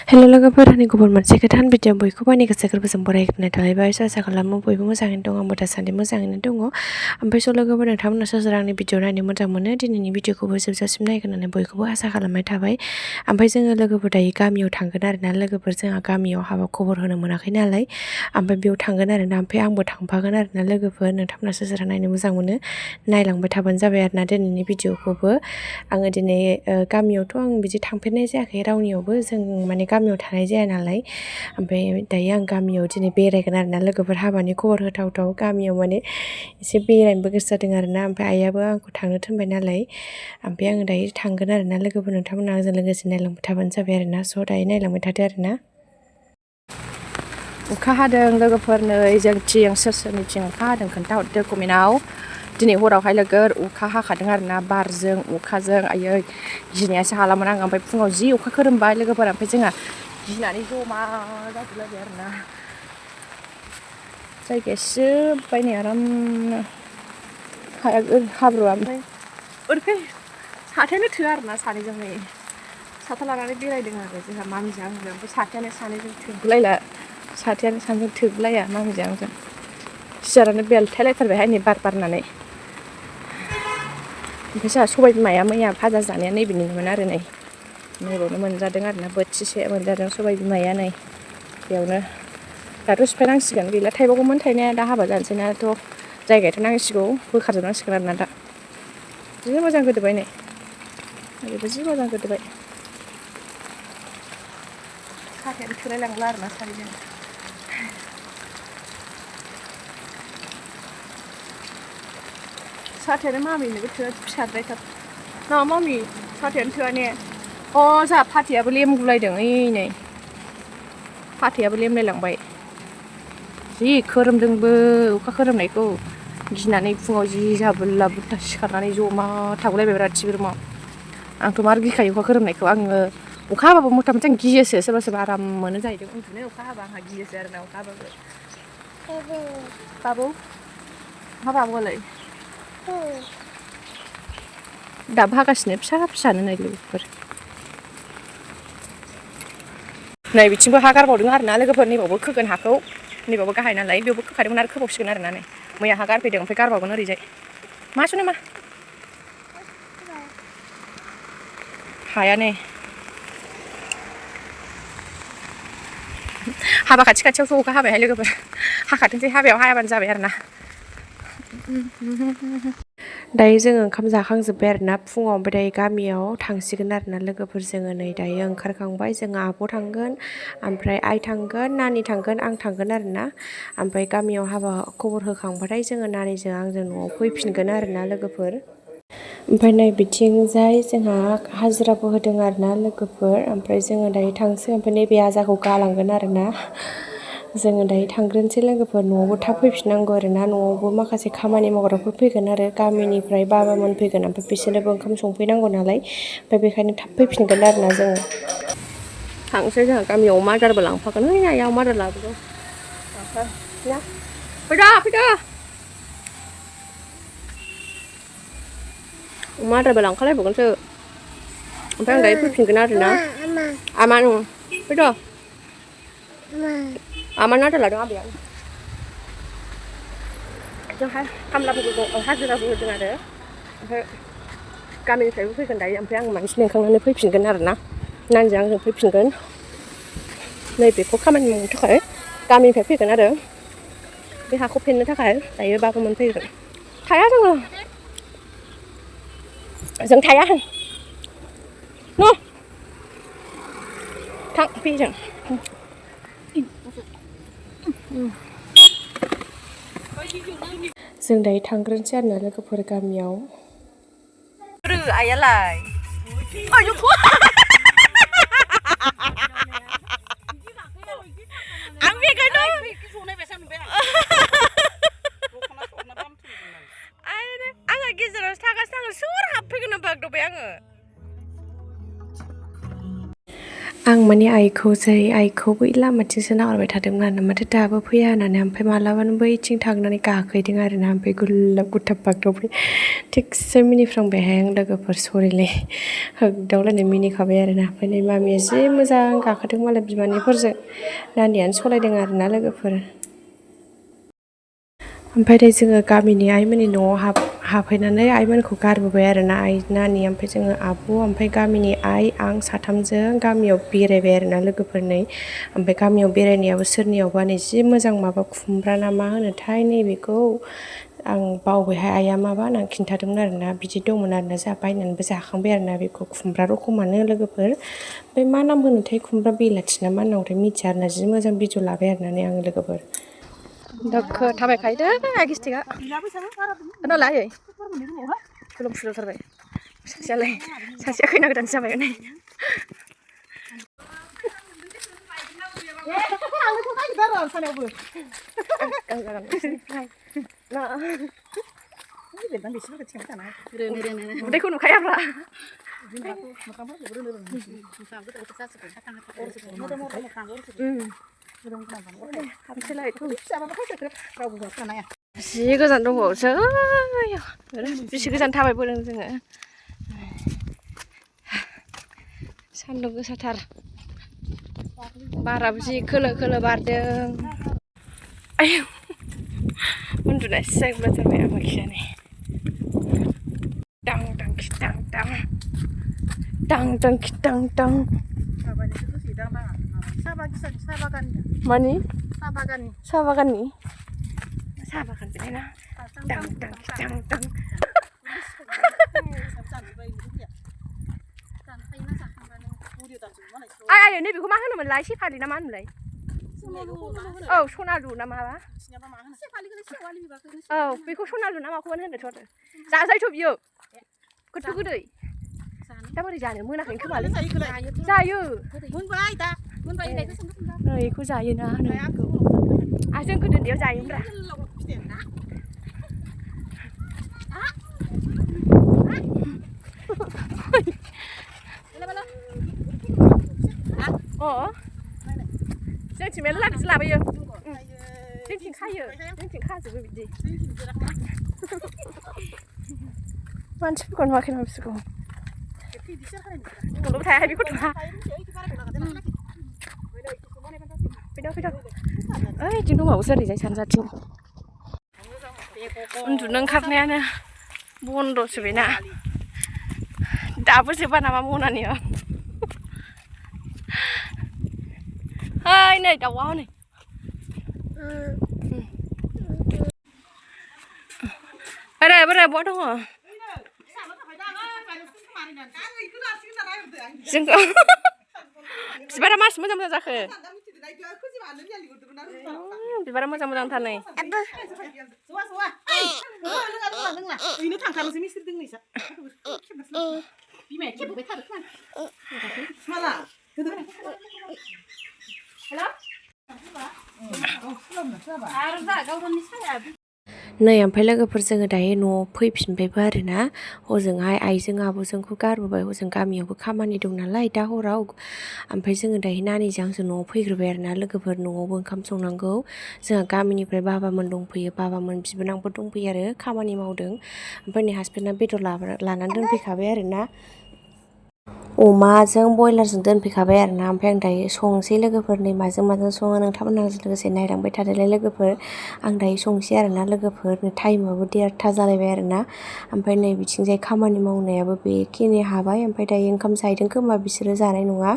हेल' लोगोफोर आंनि गुबुन मोनसे गोदान भिडिअ बयखौबो आंनि गोसो गोरबोजों बरायग्रोनाय थालायबाय आसा खालामो बयबो मोजाङैनो दं आंबो दासान्दि मोजाङैनो दङ ओमफ्राय स' लोगोफोर नोंथांमोना सोर सोर आंनि भिडिअ नायनो मोजां मोनो दिनैनि भिडिअखौबो जोबजासिम नायगोन होननानै बयखौबो आसा खालामनाय थाबाय ओमफ्राय जोङो लोगोफोर दायो गामियाव थांगोन आरोना लोगोफोर जोंहा गामियाव हाबा खबर होनो मोनाखै नालाय ओमफ्राय बेयाव थांगोन आरोना ओमफ्राय आंबो थांफागोन आरोना लोगोफोर नोंथांमोना सोर सोर नायनो मोजां मोनो नायलांबाय थाबानो जाबाय आरोना दिनैनि भिडिअखौबो आङो दिनै गामियावथ' आं बिदि थांफेरनाय जायाखै रावनियावबो जों माने गामियाव थानाय जाया नालाय ओमफ्राय दायो आं गामियाव दिनै बेरायगोन आरोना लोगोफोर हाबानि खबर होथावथाव गामियाव माने एसे बेरायनोबो गोसो जादों आरोना ओमफ्राय आइयाबो आंखौ थांनो थिनबाय नालाय ओमफ्राय आङो दायो थांगोन आरोना लोगोफोर नोंथांमोना आंजों लोगोसे नायलांबाय थाबानो जाबाय आरोना स' दायो नायलांबाय थादो आरोना अखा हादों लोगोफोर नै जोंथिं सोर सोरनिथिं अखा हादों खोन्थाहरदो कमेन्टआव दिनै हरावहाय लोगो अखा हाखादों आरोना बारजों अखाजों आयै गिनायासो हालामोन आं ओमफ्राय फुङाव जि अखा खोरोमबाय लोगोफोर ओमफ्राय जोंहा गिनानै जमा जाजोबलायबाय आरोना जायगाया सिजोब्बाय नै आरामनो हाब्रुआ ओमफ्राय ओरैखाय साथायानो थोआ आरोना सानैजों नै साथा लानानै बेरायदों आरो जोंहा मामिजों आंजों ओमफ्राय साथायानो सानैजों थोलायला साथायानो सानैजों थोलाया मामिजों आंजों सियारानो बेलथायलायथारबायहाय नै बार बारनानै ओमफ्राय जोंहा सबाय बिमाया मैया भाजा जानाया नैबेनिमोन आरो नै नैबावनो मोनजादों आरोना बोथिसे मोनजादों सबाय बिमाया नै बेयावनो दाथ' सिफायनांसिगोन गैला थाइबावगौमोन थाइनाया दा हाबा जानोसैनाथ' जायगायाथ' नांसिगौ बोखारजोबनांसिगोन आरोना दा जि मोजां गोदोबाय नै ओरैबो जि मोजां गोदोबाय साथायानो थोलाय लांला आरोना सानैजों साथायानो मामिनोबो थोआ फिसाद्रायथार ना मामि साथायानो थोआ ने जोंहा फाथैयाबो लेमगुलायदों ओइ नै फाथैयाबो लेमलायलांबाय जि खोरोमदोंबो अखा खोरोमनायखौ गिनानै फुङाव जि जाबोला बुथा सिखारनानै जमा थागुलायबाय बिराद थिबुरमाव आंथ' मार गिखायो अखा खोरोमनायखौ आङो अखा हाबाबो मथा मथि आं गियोसो सोरबा सोरबा आराम मोनो जाहैदों उन्दुनो अखा हाबा आंहा गियोसो आरोना अखा हाबाबो बाबु मा बाबुआलाय दाबो हागासिनो फिसा फिसानो नै लोगोफोर नै बिथिंबो हा गारबावदों आरोना लोगोफोर नैबावबो खोगोन हाखौ नैबावबो गाहाय नालाय बेयावबो खोखादोंमोन आरो खोबावसिगोन आरोना नै मैया हा गारफैदों ओमफ्राय गारबावगोन ओरैजाय मा सुनो मा हाया नै हाबा खाथि खाथियावथ' अखा हाबायहाय लोगोफोर हाखाथोंसै हाबायाव हायाबानो जाबाय आरोना दायो जोङो ओंखाम जाखांजोब्बाय आरोना फुङाव ओमफ्राय दायो गामियाव थांसिगोन आरोना लोगोफोर जोङो नै दायो ओंखारखांबाय जोङो आब' थांगोन ओमफ्राय आइ थांगोन नानि थांगोन आं थांगोन आरोना ओमफ्राय गामियाव हाबा खबर होखांबाथाय जोङो नानिजों आंजों न'आव फैफिनगोन आरोना लोगोफोर ओमफ्राय नै बिथिंजाय जोंहा हाजिराबो होदों आरोना लोगोफोर ओमफ्राय जोङो दायो थांसै ओमफ्राय नैबे आजाखौ गालांगोन आरोना जोङो दायो थांग्रोनोसै लोगोफोर न'आवबो थाब फैफिननांगौ आरोना न'आवबो माखासे खामानि मावग्राफोर फैगोन आरो गामिनिफ्राय बाबामोन फैगोन ओमफ्राय बिसोरनोबो ओंखाम संफैनांगौ नालाय ओमफ्राय बेखायनो थाब फैफिनगोन आरोना जोङो थांसै जोंहा गामियाव अमा आदारबो लांफागोन है आइया अमा आदार लाबोगौ फैदो अमा आदारबो लांखालायबावगोनसो ओमफ्राय आं दायो फैफिनगोन आरोना आमा फैद' आमानो आदार लादों आबैया जोंहा खामलाफोरबो दं हाजिराबो होदों आरो ओमफ्राय गामिनिफ्रायबो फैगोन दायो ओमफ्राय आं मानसि लिंखांनानै फैफिनगोन आरोना नानिजों आंजों फैफिनगोन नैबेखौ खामानि मावनो थाखाय गामिनिफ्राय फैगोन आरो बे हाखौ फेननो थाखाय दायो बाबामोन फैगोन थाया जों थाया न' थां फैजों जों दायो थांग्रोनोसै आरोना लोगोफोर गामियाव आइयालाय आं बेखायनो आङो गेजेरावसो थागासिनो आङो सोर हाबफैगोन बागदावबाय आङो आं माने आइखौ बै लामाथिंसो नाहरबाय थादोंमोन आरो माथो दाबो फैया होननानै ओमफ्राय मालाबानो बैथिं थांनानै गाखोहैदों आरोना ओमफ्राय गुलाब गुथाब बागदावबाय थिगसे मिनिफ्रांबायहाय आं लोगोफोर सरिलै होगदावलायनाय मिनिखाबाय आरोना ओमफ्राय नै मामिया जि मोजां गाखोदों मालाय बिमानैफोरजों नानियानो सलायदों आरोना लोगोफोर ओमफ्राय दै जोङो गामिनि आइमोननि न'आव हाबफैनानै आइमोनखौ गारबोबाय आरोना आइ नानि ओमफ्राय जोङो आब' ओमफ्राय गामिनि आइ आं साथामजों गामियाव बेरायबाय आरोना लोगोफोरनै ओमफ्राय गामियाव बेरायनायाबो सोरनियावबा नै जि मोजां माबा खुमब्रा ना मा होनोथाय नैबेखौ आं बावबायहाय आइया माबा होननानै खिन्थादोंमोन आरोना बिदि दंमोन आरोना जोंहा बायनानैबो जाखांबाय आरोना बेखौ खुमब्रा रखमानो लोगोफोर ओमफ्राय मा नाम होनोथाय खुमब्रा बेलाथि ना मा होननांगौथाय मिथिया आरोना जि मोजां भिडिअ लाबाय आरोना आङो लोगोफोर दोखो थाबायखायो आगिस्टिकआ लायै गोलोम फुजाथारबाय सासेयालाय सासेया खैना गोदान जाबाय नै उदैखौ नुखायाब्रा जि गोजान दंबावोसो बेसे गोजान थाबायबोदों जोङो सान्दुं गोसाथार बाराबो जि खोलो खोलो बारदों आयौ उन्दुनायसो जागोन आं खिजाने दां दां खिदां दां दां दां खिदां दां मानि साहा बागाननि बेना दां दां खिदां दां आयै नैबेखौ मा होनोमोनलाय सेफालि ना मा होनोमोनलाय औ सनालु ना माबा औ बेखौ सनालु ना माखौबानो होनोथ' जाजायोथ' बियो गोथौ गोदै दा बोरै जानो मोनाखै खोमालै जायो नै बेखौ जायोना जों गोदो उन्दैयाव जायोमोनब्रा जोंथिं मेरला बिदि लाबोयो जोंथिं खायो जोंथिं खाजोबो बिदि मानसिफोरखौ नुवाखै नामा बिसोरखौ दल'बो थायाहाय बे गथ'आ फैदो ओइ बिदिनो दंबावोसो ओरैजाय सानजाथिं उन्दुनो ओंखारनायानो बन्द'सो बेना दाबो जोबा नामा मनानिया हाय नै दाउआ हनै बोरै बहा दङ जोंखौ बिबारा मासे मोजां मोजां जाखो बिबारा मोजां मोजांथार नै नै ओमफ्राय लोगोफोर जोङो दायो न'आव फैफिनबायबो आरोना हजोंहाय आइजों आब'जोंखौ गारबोबाय हजों गामियावबो खामानि दं नालाय दा हराव ओमफ्राय जोङो दायो नानिजों आंजों न'आव फैग्रोबाय आरोना लोगोफोर न'आवबो ओंखाम संनांगौ जोंहा गामिनिफ्राय बाबामोन दंफैयो बाबामोन बिबोनांबो दंफैयो आरो खामानि मावदों ओमफ्राय नै हासबेन्डआ बेदर लानानै दोनफैखाबाय आरोना अमाजों बयलारजों दोनफैखाबाय आरोना ओमफ्राय आं दायो संसै लोगोफोर नै माजों सङो नोंथांमोनहा लोगोसे नायलांबाय थादोलाय लोगोफोर आं दायो संसै आरोना लोगोफोर टाइमाबो 1:30 जालायबाय आरोना ओमफ्राय नै बिथिंजाय खामानि मावनायाबो बेखिनि हाबाय ओमफ्राय दायो ओंखाम जाहैदों खोमा बिसोरो जानाय नङा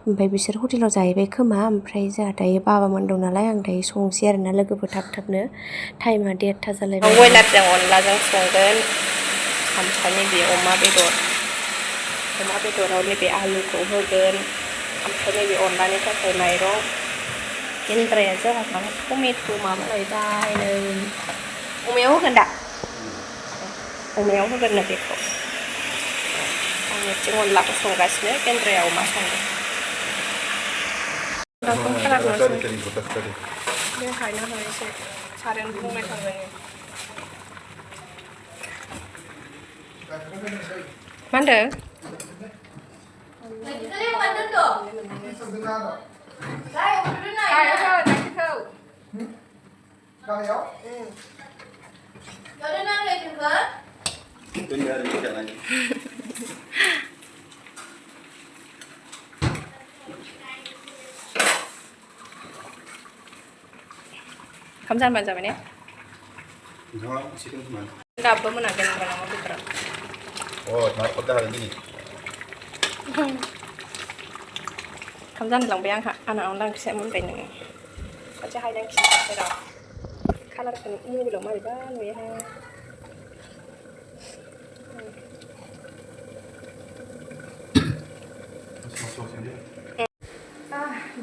ओमफ्राय बिसोर हटेलाव जाहैबाय खोमा ओमफ्राय जोंहा दायो बाबामोन दं नालाय आं दायो संसै आरोना लोगोफोर थाबनो टाइमा 1:30 जालायबाय बयलारजों अनलाजों संगोन ओमफ्राय नैबे अमा बेदराव नैबे आलुखौ होगोन ओमफ्राय नैबे अनलानि थाखाय माइरं गेन्द्राया जोंहा माबा टमेट' माबा लायबाय नै अमायाव होगोन दा अमायाव होगोन नो बेखौ आं बिथिं अनलाखौ संगासिनो गेन्द्राया अमा संगोन बेखायनो एसे सारायानो बुंनायथारबाय मा होनदों Kamsan ban जाबाय ने दाबो मोनाखै नामा बेफोराव ओंखाम जानलांबाय आंहा आंना अनला ओंख्रिया मोनबाय नोङो खनसे हायनांसिगोन सेराव कालारखौ मबाइलाव मारैबा नुयोहाय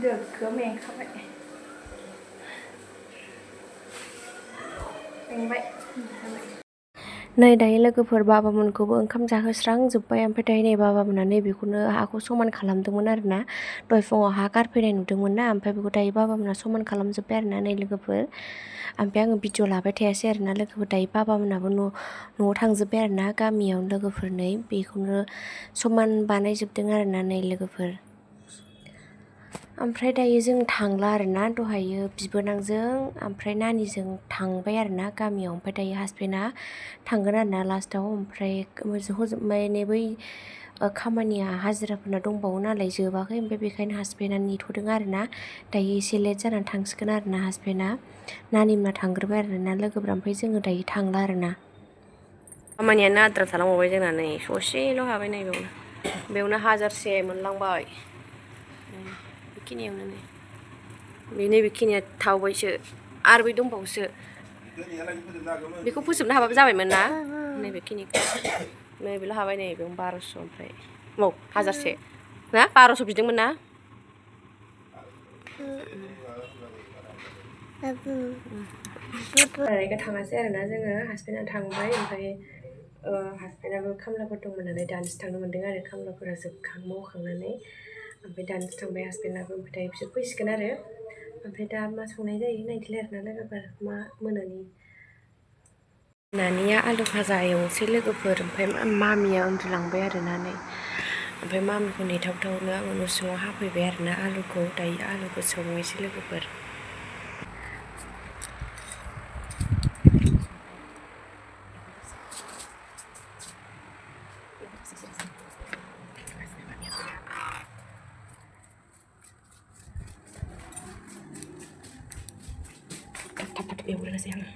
दोखो मेंखाबाय मेंबाय नै दायो लोगोफोर बाबामोनखौबो ओंखाम जाहोस्रांजोब्बाय ओमफ्राय दायो नै बाबामोना नैबेखौनो हाखौ समान खालामदोंमोन आरोना दहाय फुङाव हा गारफैनाय नुदोंमोन ना ओमफ्राय बेखौ दायो बाबामोना समान खालामजोब्बाय आरोना नै लोगोफोर ओमफ्राय आङो भिडिअ लाबाय थायासै आरोना लोगोफोर दायो बाबामोनाबो न'आव थांजोब्बाय आरोना गामियाव लोगोफोर नै बेखौनो समान बानायजोबदों आरोना नै लोगोफोर ओमफ्राय दायो जों थांला आरोना दहायो बिबोनांजों ओमफ्राय नानिजों थांबाय आरोना गामियाव ओमफ्राय दायो हासबेन्डआ थांगोन आरोना लास्टआव ओमफ्राय माने बै खामानिया हाजिराफोरना दंबावो नालाय जोबाखै ओमफ्राय बेखायनो हासबेन्डआ नेथ'दों आरोना दायो एसे लेट जानानै थांसिगोन आरोना हासबेन्डआ नानिमोना थांग्रोबाय आरोना लोगोफोरा ओमफ्राय जोङो दायो थांला आरोना खामानियानो आद्रा थालांबावबाय जोंना नै ससेल' हाबाय नै बेयावनो हाजारसे मोनलांबाय बेखिनियावनो नै बेनो बेखिनिया थावबायसो आरो बै दंबावोसो बेखौ फोजोबनो हाबाबो जाबायमोन ना नैबेखिनिखौ नैबेल' हाबाय नै बेयावनो 1200 ओमफ्राय हाजारसे ना 1200 बिदोंमोन ना थाङासै आरोना जोङो हासबेन्डआ थांबाय ओमफ्राय हासबेन्डआबो खामलाफोर दंमोन नालाय दानसो थांनो मोन्दों आरो खामलाफोरा मावखांनानै ओमफ्राय दानसो थांबाय हासबेन्डआबो ओमफ्राय दायो बिसोर फैसिगोन आरो ओमफ्राय दा मा संनाय जायो नायनोसैलाय आरोना लोगोफोर मा नानिया आलु भाजा एवनोसै लोगोफोर ओमफ्राय मामिया उन्दुलांबाय आरोना नै ओमफ्राय मामिखौ नेथावथावनो आङो न' सिङाव हाफैबाय आरोना आलुखौ दायो आलुखौ संनोसै लोगोफोर थाब एवग्रोनोसै आङो